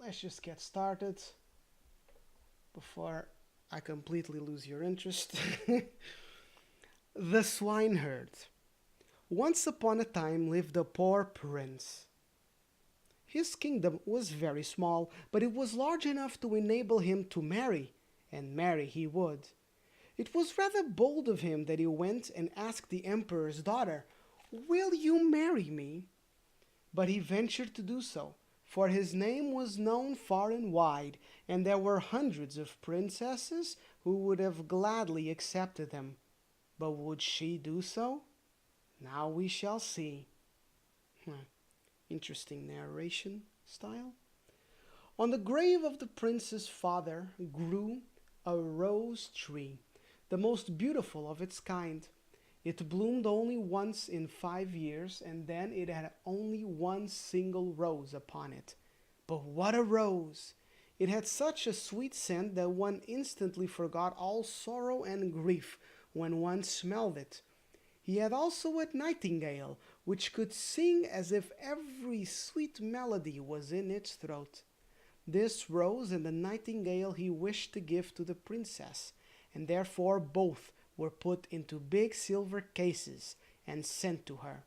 let's just get started before I completely lose your interest. The Swineherd. Once upon a time lived a poor prince. His kingdom was very small, but it was large enough to enable him to marry, and marry he would. It was rather bold of him that he went and asked the emperor's daughter, "Will you marry me?" But he ventured to do so, for his name was known far and wide, and there were hundreds of princesses who would have gladly accepted him. But would she do so? Now we shall see. Interesting narration style. On the grave of the prince's father grew a rose tree, the most beautiful of its kind. It bloomed only once in 5 years, and then it had only one single rose upon it. But what a rose! It had such a sweet scent that one instantly forgot all sorrow and grief when one smelled it. He had also a nightingale, which could sing as if every sweet melody was in its throat. This rose and the nightingale he wished to give to the princess, and therefore both were put into big silver cases and sent to her.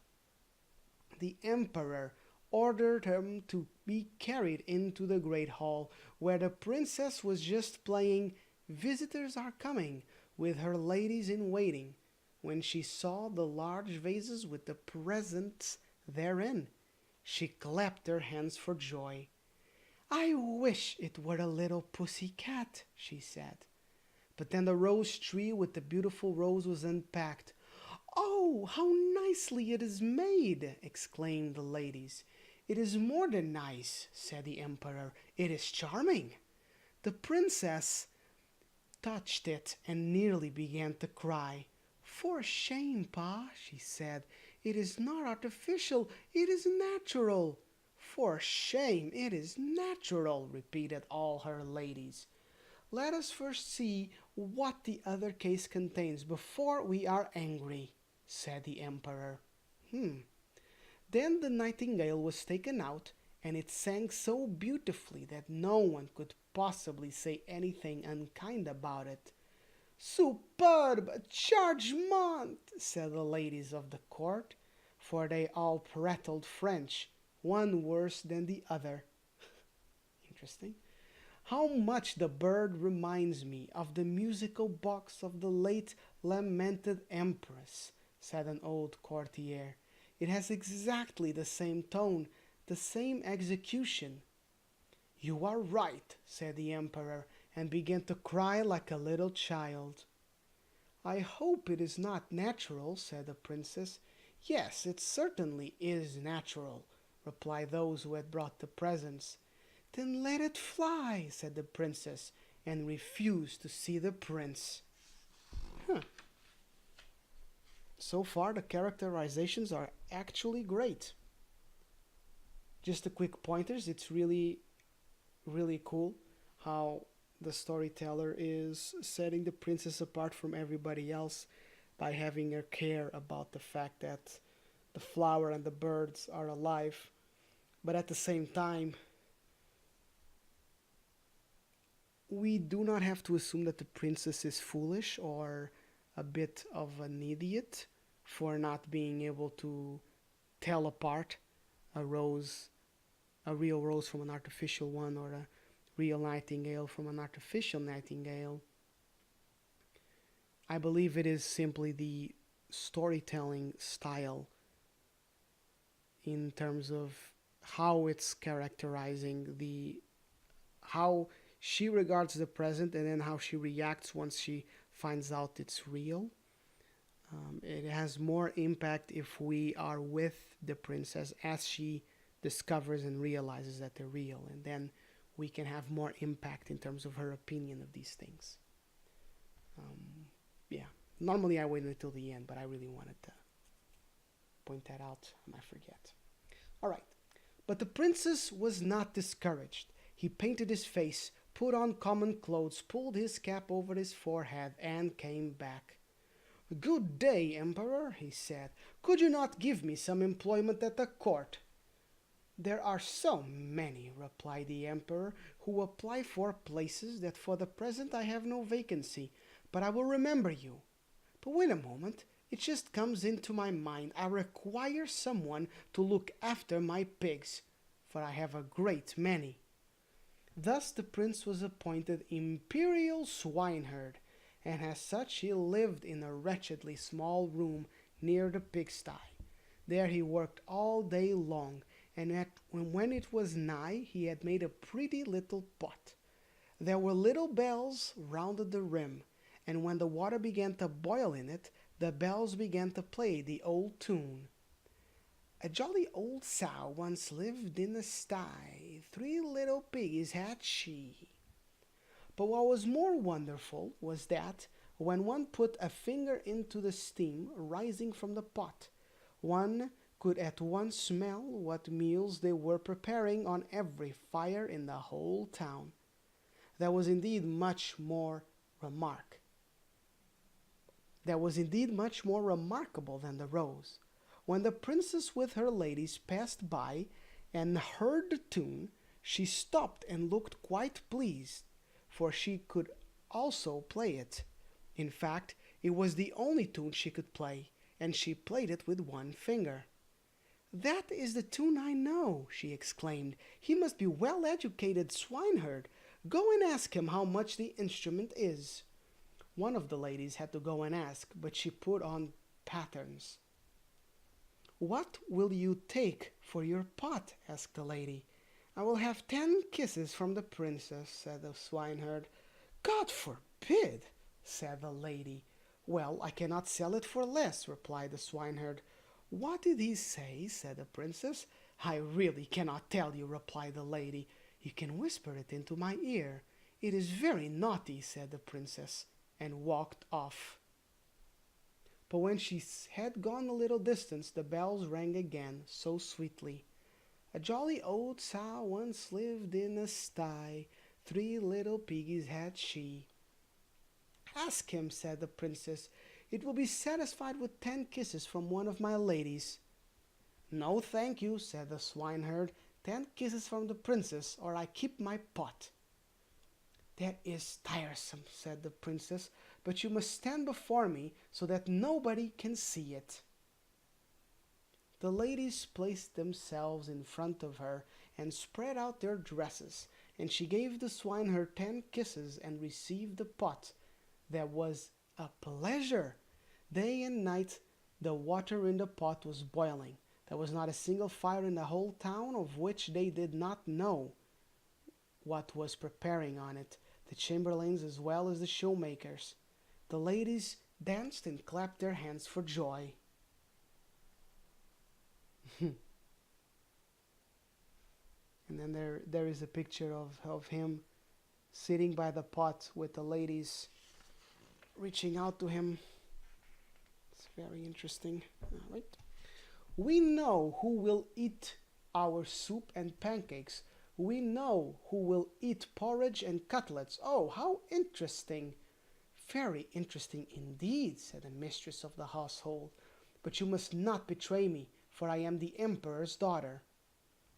The emperor ordered them to be carried into the great hall, where the princess was just playing "Visitors are coming" with her ladies in waiting, when she saw the large vases with the presents therein. She clapped her hands for joy. "I wish it were a little pussy cat," she said. But then the rose tree with the beautiful rose was unpacked. "Oh, how nicely it is made!" exclaimed the ladies. "It is more than nice," said the emperor. "It is charming." The princess touched it and nearly began to cry. "For shame, Pa," she said. "It is not artificial, it is natural." "For shame, it is natural," repeated all her ladies. "Let us first see what the other case contains before we are angry," said the emperor. Then the nightingale was taken out, and it sang so beautifully that no one could possibly say anything unkind about it. "Superb! Chargement!" said the ladies of the court, for they all prattled French, one worse than the other. Interesting. "How much the bird reminds me of the musical box of the late lamented empress," said an old courtier. "It has exactly the same tone, the same execution." "You are right," said the emperor, and began to cry like a little child. "I hope it is not natural," said the princess. "Yes, it certainly is natural," replied those who had brought the presents. "Then let it fly," said the princess, and refused to see the prince. So far, the characterizations are actually great. Just a quick pointers, it's really, really cool how the storyteller is setting the princess apart from everybody else by having her care about the fact that the flower and the birds are alive, but at the same time, we do not have to assume that the princess is foolish or a bit of an idiot for not being able to tell apart a rose, a real rose from an artificial one, or a real nightingale from an artificial nightingale. I believe it is simply the storytelling style in terms of how it's characterizing the how she regards the present and then how she reacts once she finds out it's real. It has more impact if we are with the princess as she discovers and realizes that they're real, and then we can have more impact in terms of her opinion of these things. Yeah, normally I wait until the end, but I really wanted to point that out, and I forget. All right, but the princess was not discouraged. He painted his face, put on common clothes, pulled his cap over his forehead, and came back. "Good day, Emperor," he said. "Could you not give me some employment at the court?" There are so many, replied the emperor, who apply for places that for the present I have no vacancy, but I will remember you. But wait a moment, it just comes into my mind. I require someone to look after my pigs, for I have a great many. Thus the prince was appointed imperial swineherd, and as such he lived in a wretchedly small room near the pigsty. There he worked all day long, and when it was nigh he had made a pretty little pot. There were little bells round the rim, and when the water began to boil in it, the bells began to play the old tune. A jolly old sow once lived in a sty, 3 little piggies had she. But what was more wonderful was that, when one put a finger into the steam rising from the pot, one could at once smell what meals they were preparing on every fire in the whole town. There was indeed much more remarkable than the rose. When the princess with her ladies passed by and heard the tune, she stopped and looked quite pleased, for she could also play it. In fact, it was the only tune she could play, and she played it with one finger. "That is the tune I know," she exclaimed. "He must be well-educated swineherd. Go and ask him how much the instrument is." One of the ladies had to go and ask, but she put on patterns. "What will you take for your pot?" asked the lady. "I will have 10 kisses from the princess," said the swineherd. "God forbid!" said the lady. "Well, I cannot sell it for less," replied the swineherd. "What did he say?" said the princess. "I really cannot tell you," replied the lady. "You can whisper it into my ear." "It is very naughty," said the princess, and walked off. But when she had gone a little distance, the bells rang again, so sweetly. "A jolly old sow once lived in a sty, 3 little piggies had she." "Ask him," said the princess. "It will be satisfied with 10 kisses from one of my ladies." "No, thank you," said the swineherd. 10 kisses from the princess, or I keep my pot." "That is tiresome," said the princess, "but you must stand before me so that nobody can see it." The ladies placed themselves in front of her and spread out their dresses, and she gave the swineherd 10 kisses and received the pot. That was a pleasure. Day and night the water in the pot was boiling. There was not a single fire in the whole town of which they did not know what was preparing on it, the chamberlains as well as the shoemakers. The ladies danced and clapped their hands for joy. And then there is a picture of him sitting by the pot with the ladies reaching out to him. It's very interesting. All right. "We know who will eat our soup and pancakes. We know who will eat porridge and cutlets. Oh, how interesting!" "Very interesting indeed," said the mistress of the household. "But you must not betray me, for I am the emperor's daughter."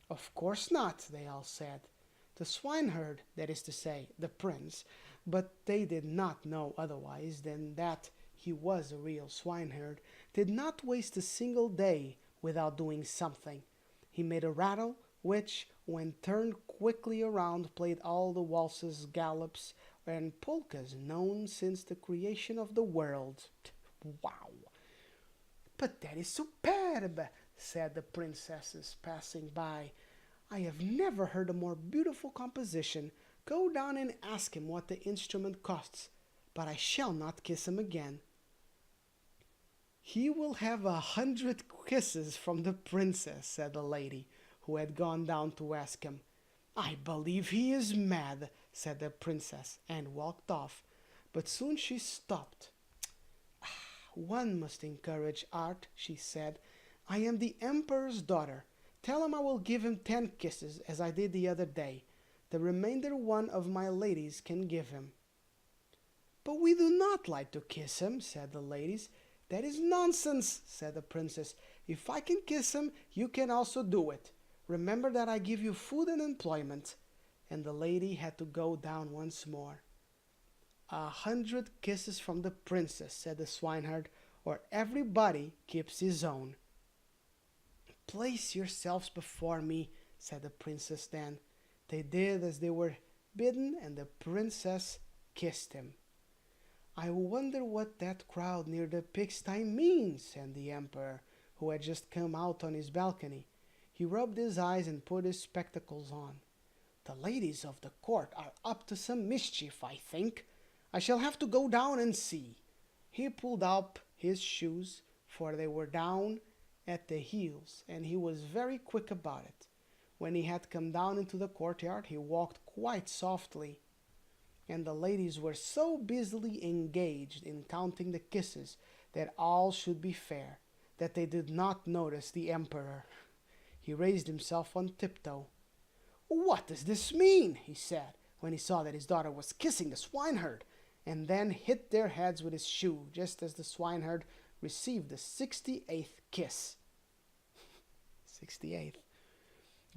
"Of course not," they all said. The swineherd, that is to say, the prince, but they did not know otherwise than that he was a real swineherd, did not waste a single day without doing something. He made a rattle which, when turned quickly around, played all the waltzes, galops, and polkas known since the creation of the world. Wow! "But that is superb," said the princesses passing by. "I have never heard a more beautiful composition. Go down and ask him what the instrument costs, but I shall not kiss him again." "He will have 100 kisses from the princess," said the lady, who had gone down to ask him. "I believe he is mad," said the princess, and walked off. But soon she stopped. "One must encourage art," she said. "I am the emperor's daughter. Tell him I will give him 10 kisses, as I did the other day. The remainder one of my ladies can give him." "But we do not like to kiss him," said the ladies. "That is nonsense," said the princess. "If I can kiss him, you can also do it. Remember that I give you food and employment." And the lady had to go down once more. "100 kisses from the princess," said the swineherd, "or everybody keeps his own." "Place yourselves before me," said the princess then. They did as they were bidden, and the princess kissed him. "I wonder what that crowd near the pigsty means," said the emperor, who had just come out on his balcony. He rubbed his eyes and put his spectacles on. "The ladies of the court are up to some mischief, I think. I shall have to go down and see." He pulled up his shoes, for they were down at the heels, and he was very quick about it. When he had come down into the courtyard, he walked quite softly, and the ladies were so busily engaged in counting the kisses that all should be fair, that they did not notice the emperor. He raised himself on tiptoe. "What does this mean?" he said, when he saw that his daughter was kissing the swineherd, and then hit their heads with his shoe, just as the swineherd received the 68th kiss. 68th.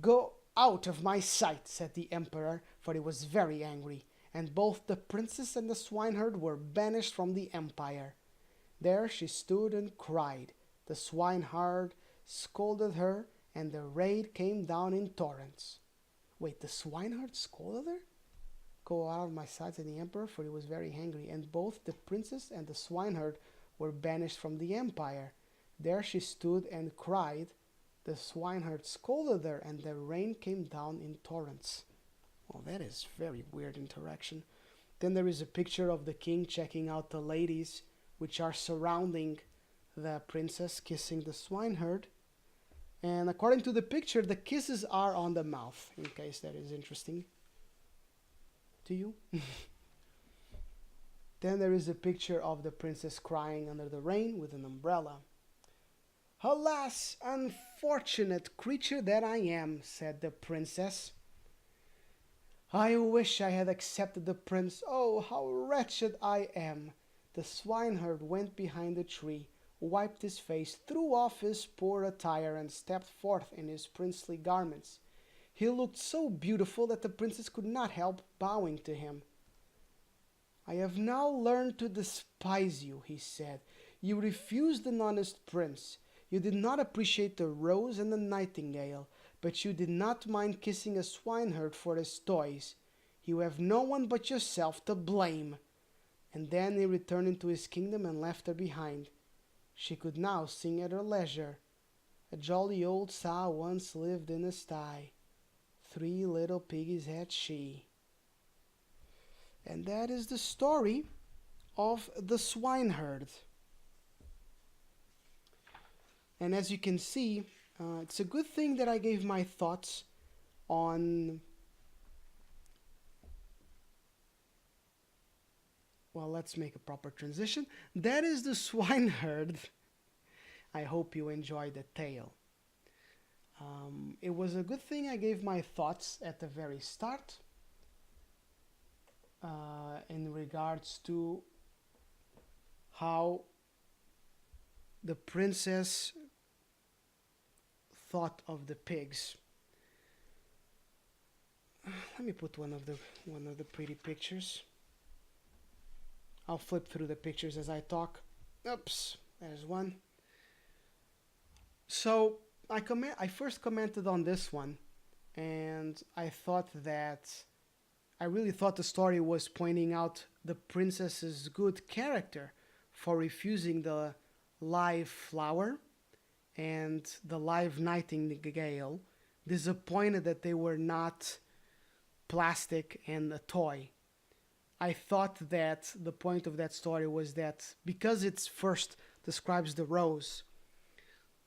"Go out of my sight," said the emperor, for he was very angry, and both the princess and the swineherd were banished from the empire. There she stood and cried. The swineherd scolded her, and the rain came down in torrents. Wait, the swineherd scolded her? "Go out of my sight," said the emperor, for he was very angry, and both the princess and the swineherd were banished from the empire. There she stood and cried. The swineherd scolded her, and the rain came down in torrents. Well, that is very weird interaction. Then there is a picture of the king checking out the ladies, which are surrounding the princess kissing the swineherd. And according to the picture, the kisses are on the mouth, in case that is interesting to you. Then there is a picture of the princess crying under the rain with an umbrella. "Alas, unfortunate creature that I am," said the princess. "I wish I had accepted the prince. Oh, how wretched I am." The swineherd went behind a tree, wiped his face, threw off his poor attire, and stepped forth in his princely garments. He looked so beautiful that the princess could not help bowing to him. "I have now learned to despise you," he said. "You refused an honest prince. You did not appreciate the rose and the nightingale, but you did not mind kissing a swineherd for his toys. You have no one but yourself to blame." And then he returned into his kingdom and left her behind. She could now sing at her leisure. "A jolly old sow once lived in a sty. 3 little piggies had she." And that is the story of the swineherd. And as you can see, it's a good thing that I gave my thoughts on, well, let's make a proper transition. That is the swineherd. I hope you enjoyed the tale. It was a good thing I gave my thoughts at the very start in regards to how the princess thought of the pigs. Let me put one of the pretty pictures. I'll flip through the pictures as I talk. Oops, there's one. So I first commented on this one, and I really thought the story was pointing out the princess's good character for refusing the live flower and the live nightingale, disappointed that they were not plastic and a toy. I thought that the point of that story was that because it first describes the rose,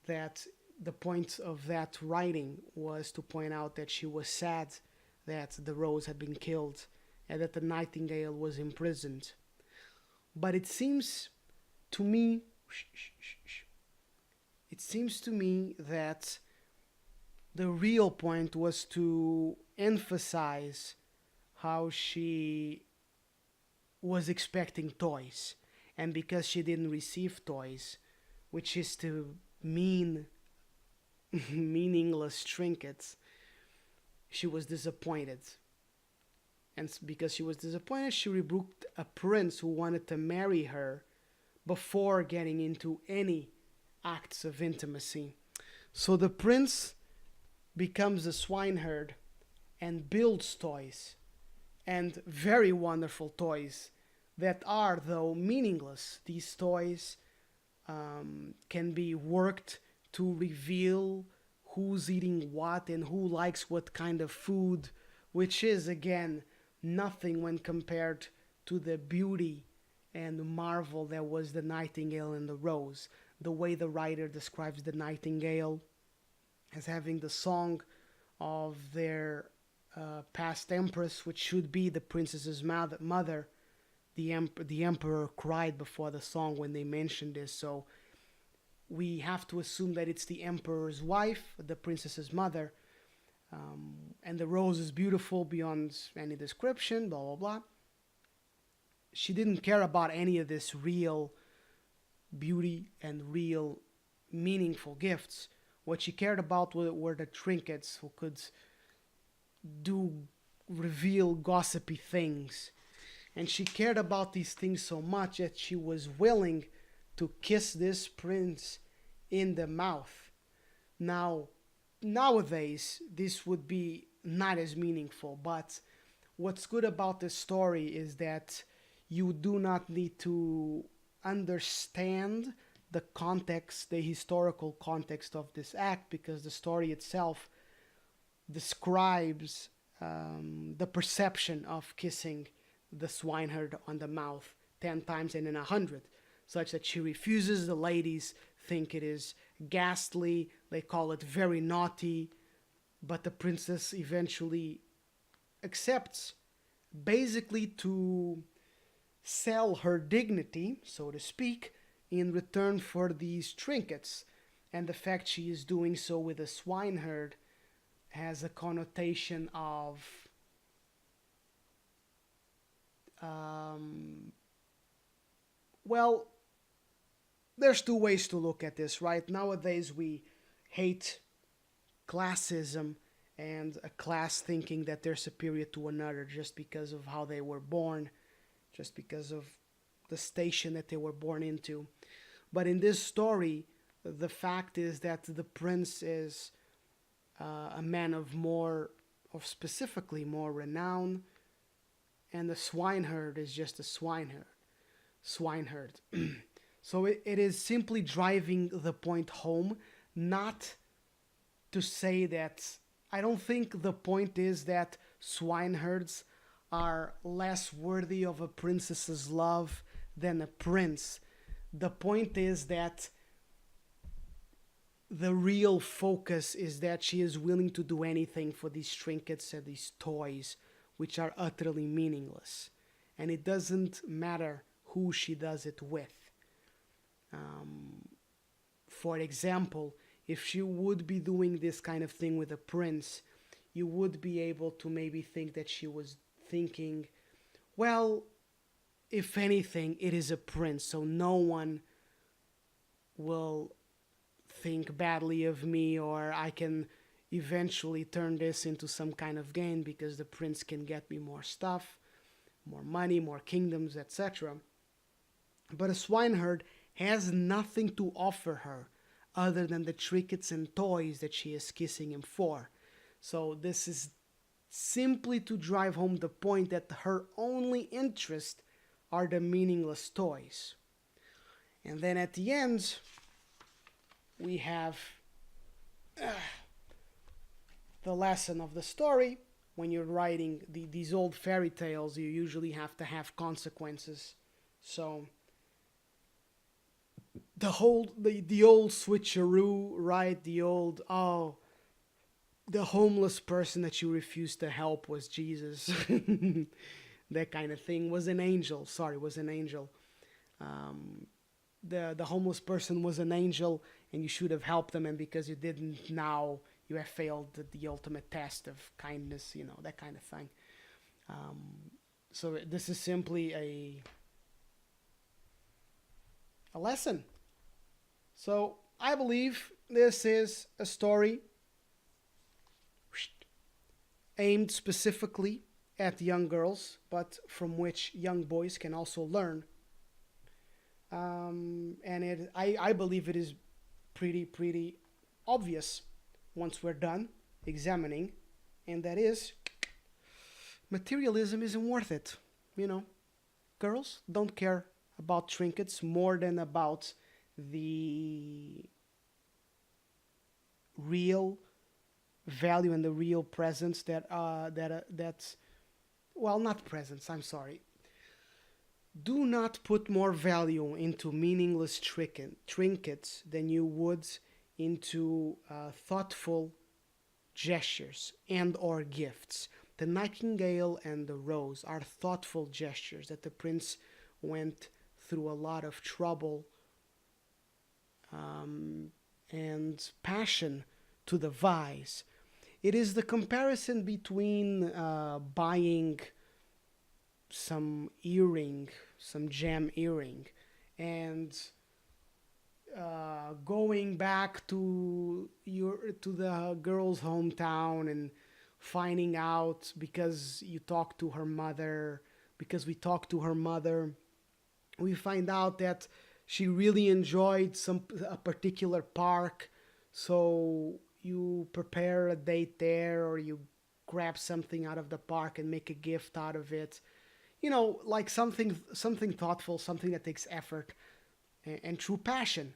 that the point of that writing was to point out that she was sad that the rose had been killed and that the nightingale was imprisoned. But it seems to me that the real point was to emphasize how she was expecting toys, and because she didn't receive toys, which is to mean meaningless trinkets, she was disappointed. And because she was disappointed, she rebuked a prince who wanted to marry her before getting into any acts of intimacy. So the prince becomes a swineherd and builds toys, and very wonderful toys that are, though meaningless. These toys can be worked to reveal who's eating what and who likes what kind of food, which is, again, nothing when compared to the beauty and marvel that was the nightingale and the rose. The way the writer describes the nightingale as having the song of their past empress, which should be the princess's mother. The emperor cried before the song when they mentioned this, so we have to assume that it's the emperor's wife, the princess's mother. And the rose is beautiful beyond any description, blah, blah, blah. She didn't care about any of this real beauty and real meaningful gifts. What she cared about were the trinkets who could reveal gossipy things. And she cared about these things so much that she was willing to kiss this prince in the mouth. Now, nowadays, this would be not as meaningful, but what's good about this story is that you do not need to understand the context, the historical context of this act, because the story itself describes the perception of kissing the swineherd on the mouth 10 times and then 100, such that she refuses. The ladies think it is ghastly, they call it very naughty, but the princess eventually accepts, basically to sell her dignity, so to speak, in return for these trinkets. And the fact she is doing so with a swineherd has a connotation of well, there's two ways to look at this, right? Nowadays we hate classism and a class thinking that they're superior to another just because of how they were born, just because of the station that they were born into. But in this story, the fact is that the prince is a man of specifically more renown, and the swineherd is just a swineherd. So it is simply driving the point home, not to say that. I don't think the point is that swineherds are less worthy of a princess's love than a prince. The point is that the real focus is that she is willing to do anything for these trinkets and these toys, which are utterly meaningless. And it doesn't matter who she does it with. For example, if she would be doing this kind of thing with a prince, you would be able to maybe think that she was thinking, well, if anything, it is a prince, so no one will think badly of me, or I can eventually turn this into some kind of gain because the prince can get me more stuff, more money, more kingdoms, etc. But a swineherd has nothing to offer her other than the trinkets and toys that she is kissing him for. So this is simply to drive home the point that her only interest are the meaningless toys. And then at the end, we have the lesson of the story. When you're writing these old fairy tales, you usually have to have consequences. So the old switcheroo, right? The homeless person that you refused to help was Jesus. That kind of thing was an angel. The homeless person was an angel, and you should have helped them, and because you didn't, now you have failed the ultimate test of kindness, that kind of thing. So this is simply a lesson. So I believe This is a story aimed specifically at young girls, but from which young boys can also learn. I believe it is pretty obvious once we're done examining, and that is materialism isn't worth it. You know, girls don't care about trinkets more than about the real value and the real presence that's, well, not presence. I'm sorry. Do not put more value into meaningless trinkets than you would into thoughtful gestures and or gifts. The nightingale and the rose are thoughtful gestures that the prince went through a lot of trouble and passion to devise. It is the comparison between buying some earring, some gem earring, and going back to the girl's hometown and finding out because you talked to her mother, because we talked to her mother, we find out that she really enjoyed a particular park, so you prepare a date there, or you grab something out of the park and make a gift out of it. You know, like something thoughtful, something that takes effort and true passion.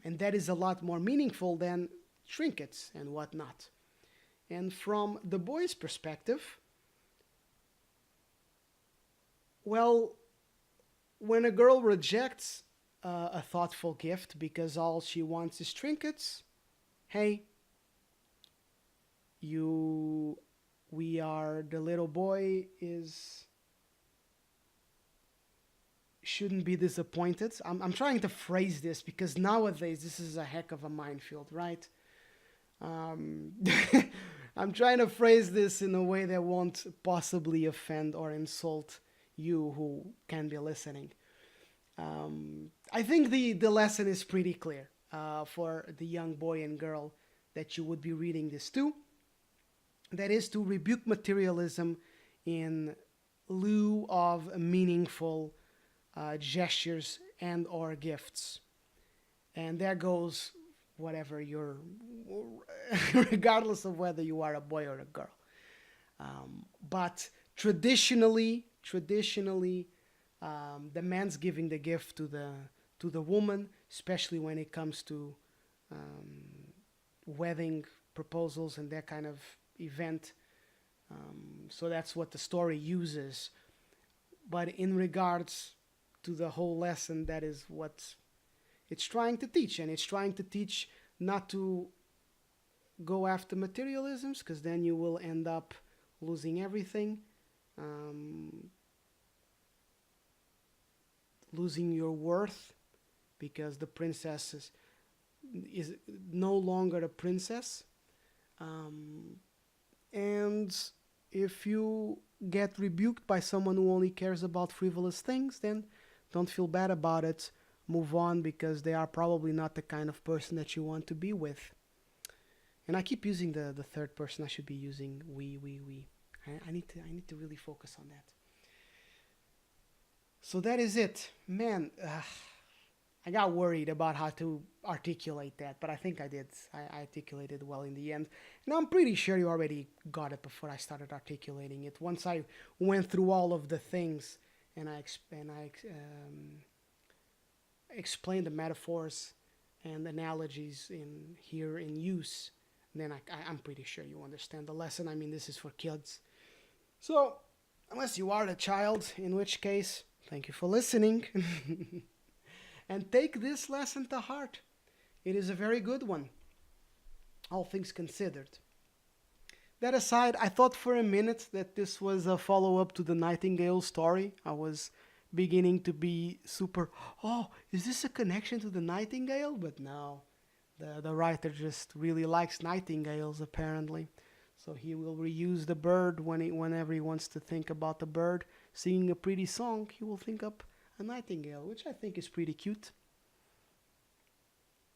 And that is a lot more meaningful than trinkets and whatnot. And from the boy's perspective, well, when a girl rejects a thoughtful gift because all she wants is trinkets, hey, you, we are, the little boy is, shouldn't be disappointed. I'm trying to phrase this because nowadays this is a heck of a minefield, right? Um, I'm trying to phrase this in a way that won't possibly offend or insult you who can be listening. I think the lesson is pretty clear for the young boy and girl that you would be reading this to. That is to rebuke materialism in lieu of meaningful gestures and or gifts. And there goes whatever you're, regardless of whether you are a boy or a girl. But traditionally, the man's giving the gift to the woman, especially when it comes to wedding proposals and that kind of event. So that's what the story uses. But in regards to the whole lesson, that is what it's trying to teach. And it's trying to teach not to go after materialisms, because then you will end up losing everything, losing your worth, because the princess is no longer a princess. And if you get rebuked by someone who only cares about frivolous things, then don't feel bad about it. Move on, because they are probably not the kind of person that you want to be with. And I keep using the third person. I should be using we. I need to really focus on that. So that is it, man. I got worried about how to articulate that, but I think I did. I articulated well in the end, and I'm pretty sure you already got it before I started articulating it. Once I went through all of the things and I explained the metaphors and analogies in use, then I'm pretty sure you understand the lesson. I mean, this is for kids. So, unless you are a child, in which case, thank you for listening. And take this lesson to heart. It is a very good one, all things considered. That aside, I thought for a minute that this was a follow-up to the Nightingale story. I was beginning to be super, oh, is this a connection to the Nightingale? But no, the writer just really likes nightingales, apparently. So he will reuse the bird whenever he wants to think about the bird singing a pretty song. He will think up a nightingale, which I think is pretty cute.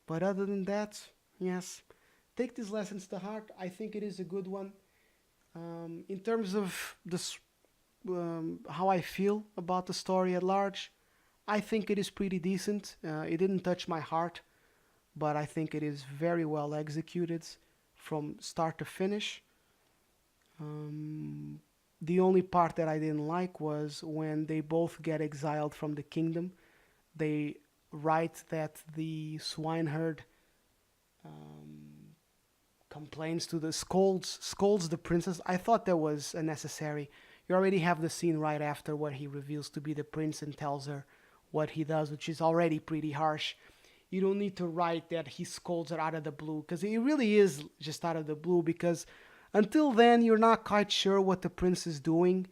But other than that, Yes. Take these lessons to heart. I think it is a good one. In terms of this, how I feel about the story at large, I think it is pretty decent. It didn't touch my heart, but I think it is very well executed from start to finish. Um, the only part that I didn't like was when they both get exiled from the kingdom. They write that the swineherd um, complains to the scolds the princess. I thought that was unnecessary. You already have the scene right after where he reveals to be the prince and tells her what he does, which is already pretty harsh. You don't need to write that he scolds her out of the blue, because it really is just out of the blue, because until then you're not quite sure what the prince is doing.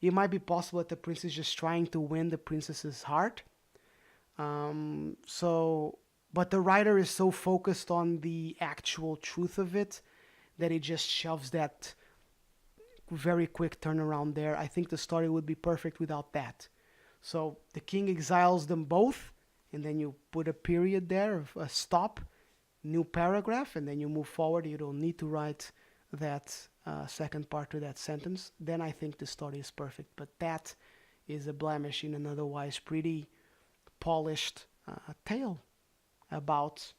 It might be possible that the prince is just trying to win the princess's heart. So, but the writer is so focused on the actual truth of it that he just shoves that very quick turnaround there. I think the story would be perfect without that. So the king exiles them both, and then you put a period there, a stop, new paragraph, and then you move forward. You don't need to write that second part to that sentence. Then I think the story is perfect. But that is a blemish in an otherwise pretty polished tale about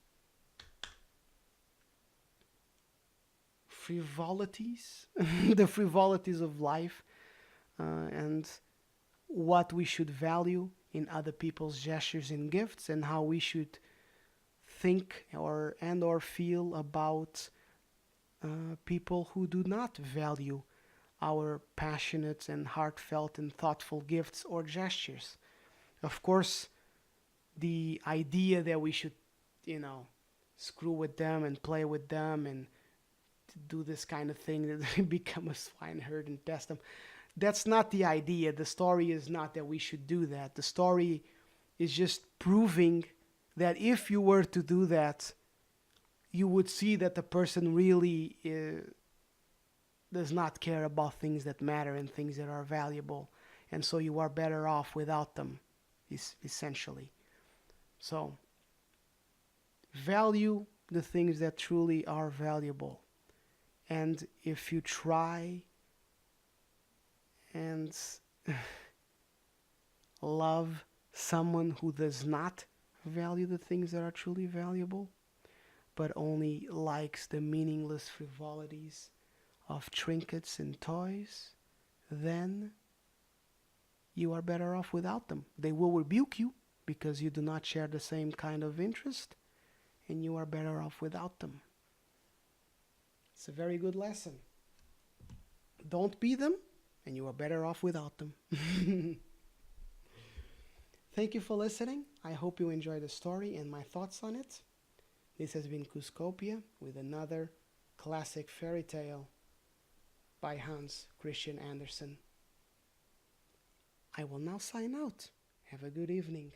frivolities, the frivolities of life, and what we should value in other people's gestures and gifts, and how we should think or feel about people who do not value our passionate and heartfelt and thoughtful gifts or gestures. Of course, the idea that we should, you know, screw with them and play with them and do this kind of thing that become a swineherd and test them. That's not the idea. The story is not that we should do that. The story is just proving that if you were to do that, you would see that the person really does not care about things that matter and things that are valuable. And so you are better off without them, essentially. So, value the things that truly are valuable. And if you try and love someone who does not value the things that are truly valuable, but only likes the meaningless frivolities of trinkets and toys, then you are better off without them. They will rebuke you because you do not share the same kind of interest, and you are better off without them. It's a very good lesson. Don't be them, and you are better off without them. Thank you for listening. I hope you enjoyed the story and my thoughts on it. This has been Cuscopia with another classic fairy tale by Hans Christian Andersen. I will now sign out. Have a good evening.